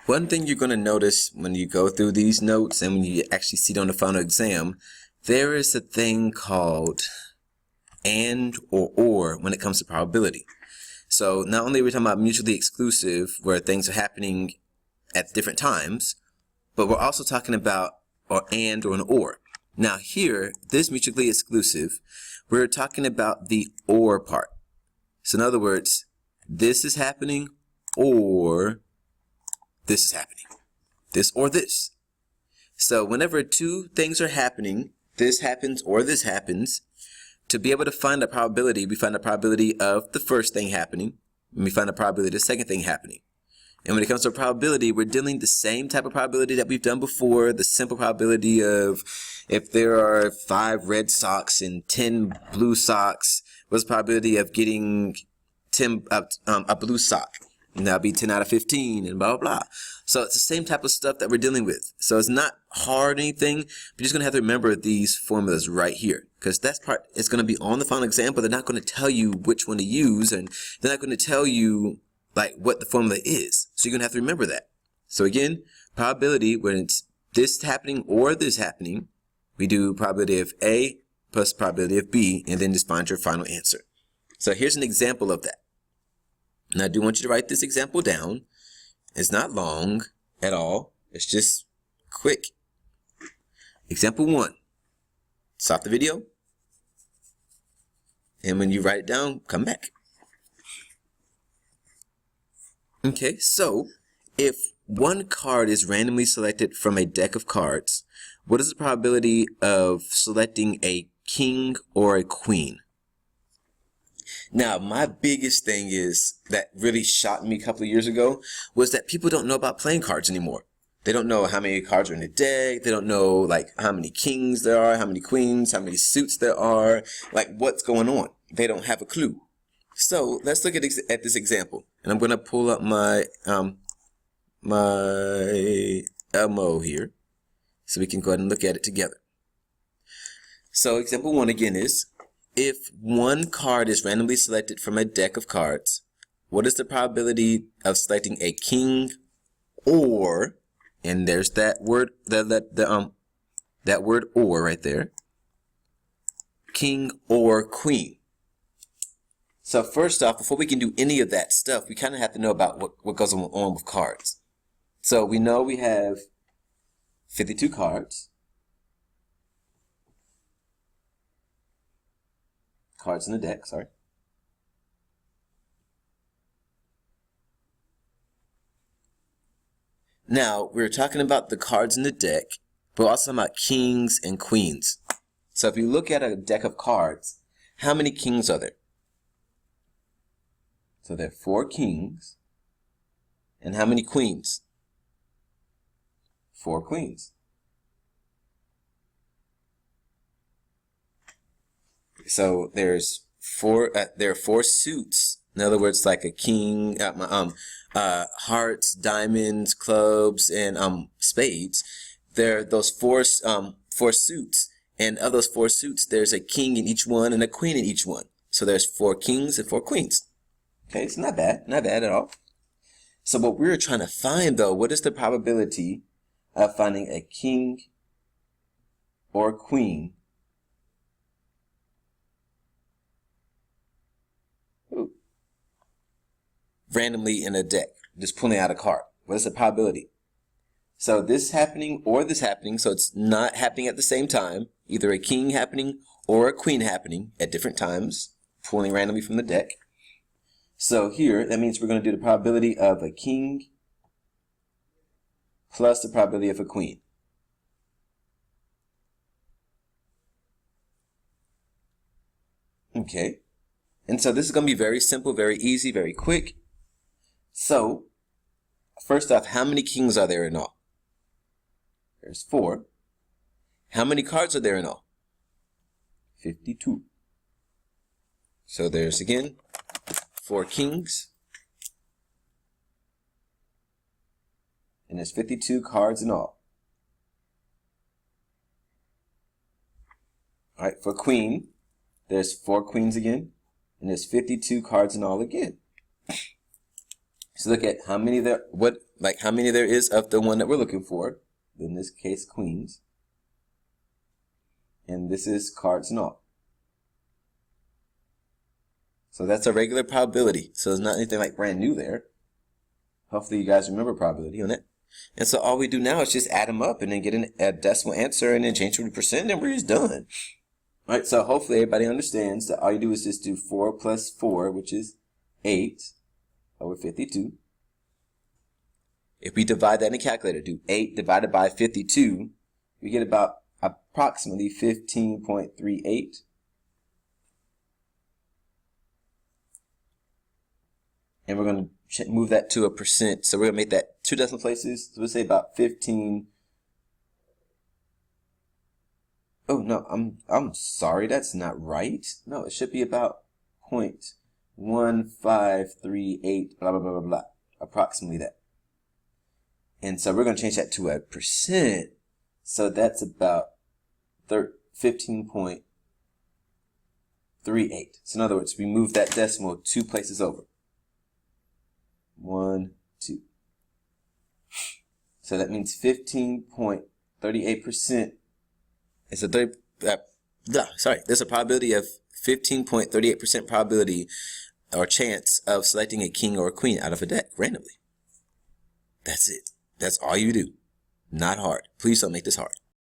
One thing you're going to notice when you go through these notes and when you actually see it on the final exam, there is a thing called and or when it comes to probability. So not only are we talking about mutually exclusive, where things are happening at different times, but we're also talking about an or. Now here, this mutually exclusive, we're talking about the or part. So in other words, this is happening or this is happening. This or this. So whenever two things are happening, this happens or this happens, to be able to find a probability, we find the probability of the first thing happening, and we find the probability of the second thing happening. And when it comes to probability, we're dealing the same type of probability that we've done before, the simple probability of if there are 5 red socks and 10 blue socks, what's the probability of getting a blue sock? And that'll be 10 out of 15 and blah, blah, blah. So it's the same type of stuff that we're dealing with. So it's not hard or anything. You're just going to have to remember these formulas right here. Because that part is going to be on the final exam, but they're not going to tell you which one to use. And they're not going to tell you like what the formula is. So you're going to have to remember that. So again, probability, when it's this happening or this happening, we do probability of A plus probability of B, and then just find your final answer. So here's an example of that. And I do want you to write this example down. It's not long at all. It's just quick. Example 1. Stop the video. And when you write it down, come back. Okay, so if one card is randomly selected from a deck of cards, what is the probability of selecting a king or a queen? Now, my biggest thing is that really shocked me a couple of years ago was that people don't know about playing cards anymore. They don't know how many cards are in the deck. They don't know like how many kings there are, how many queens, how many suits there are, like what's going on. They don't have a clue. So let's look at this example, and I'm going to pull up my my MO here so we can go ahead and look at it together. So example 1 again is, if one card is randomly selected from a deck of cards, what is the probability of selecting a king or, and there's that word, that word or right there, king or queen. So first off, before we can do any of that stuff, we kind of have to know about what goes on with cards. So we know we have 52 cards. Cards in the deck, sorry. Now, we're talking about the cards in the deck, but we're also talking about kings and queens. So if you look at a deck of cards, how many kings are there? So there are 4 kings. And how many queens? 4 queens. So there's 4. There are 4 suits. In other words, like a king, hearts, diamonds, clubs, and spades. There are those 4 suits, and of those 4 suits, there's a king in each one and a queen in each one. So there's 4 kings and 4 queens. Okay, it's not bad at all. So what we're trying to find, though, what is the probability of finding a king or queen randomly in a deck, just pulling out a card? What is the probability? So this happening or this happening, so it's not happening at the same time, either a king happening or a queen happening at different times, pulling randomly from the deck. So here, that means we're going to do the probability of a king plus the probability of a queen. Okay, and so this is going to be very simple, very easy, very quick. So, first off, how many kings are there in all? There's 4. How many cards are there in all? 52. So there's, again, 4 kings. And there's 52 cards in all. All right, for queen, there's 4 queens again. And there's 52 cards in all again. So look at how many there how many there is of the one that we're looking for. In this case, queens. And this is cards and all. So that's a regular probability. So there's not anything like brand new there. Hopefully you guys remember probability on it. And so all we do now is just add them up and then get a decimal answer and then change it to percent and we're just done. All right, so hopefully everybody understands that all you do is just do 4 plus 4, which is 8 over 52. If we divide that in a calculator, do 8 divided by 52, we get about approximately 15.38. And we're going to move that to a percent. So we're going to make that 2 decimal places. So we'll say about 15. Oh, no, I'm sorry. That's not right. No, it should be about 0.1538, blah, blah, blah, blah, blah. Approximately that. And so we're going to change that to a percent. So that's about 15.38. So in other words, we move that decimal 2 places over. 1, 2. So that means 15.38%. It's a there's a probability of 15.38% probability or chance of selecting a king or a queen out of a deck randomly. That's it. That's all you do. Not hard. Please don't make this hard.